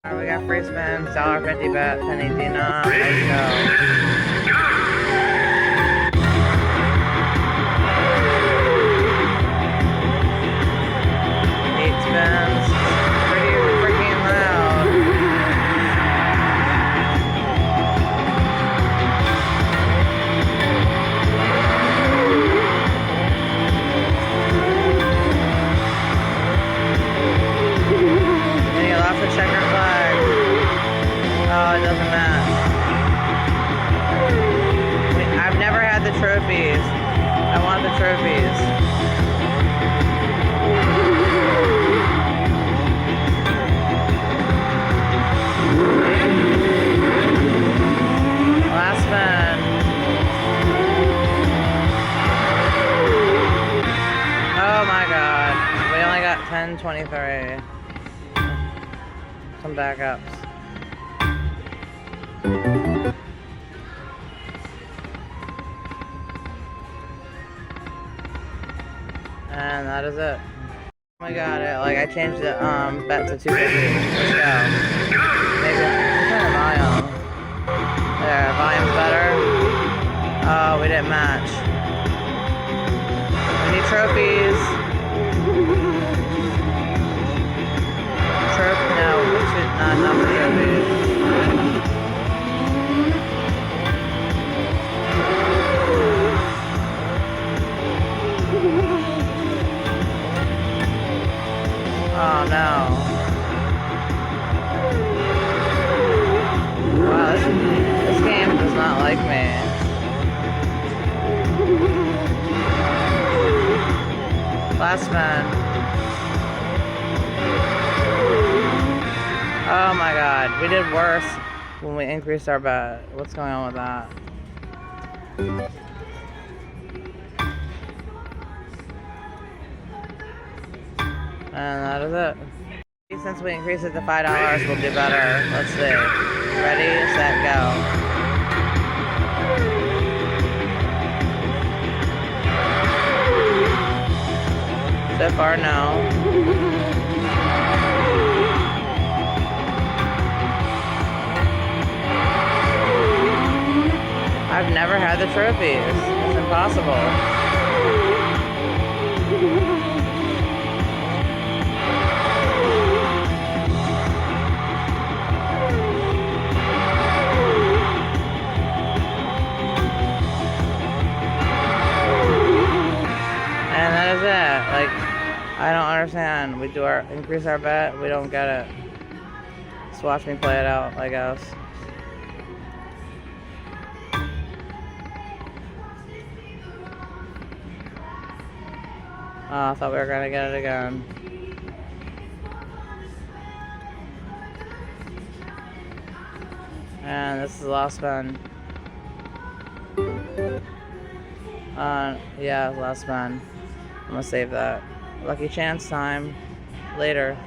Alright, we got free spins, $1.50 bet, penny Dina. Let's go. 8 spins. Pretty freaking loud. And you lost the checkered flag. Oh, it doesn't match. I've never had the trophies. I want the trophies. Last spin. Oh my god. We only got 10.23. Some backups. And that is it. We got it. Like, I changed the bet to 250. Let's go. Maybe turn the volume. There, volume's better. Oh, we didn't match. We need trophies. No, we should not the trophies. Oh no. Wow, this game does not like me. Last spin. Oh my god, we did worse when we increased our bet. What's going on with that? And that is it. Since we increased it to $5, we'll do better. Let's see. Ready, set, go. So far, no. I've never had the trophies. It's impossible. And that is it. Like, I don't understand. We do increase our bet, we don't get it. Just watch me play it out, I guess. Oh, I thought we were gonna get it again. And this is the last spin. Yeah, last spin. I'm gonna save that. Lucky chance time. Later.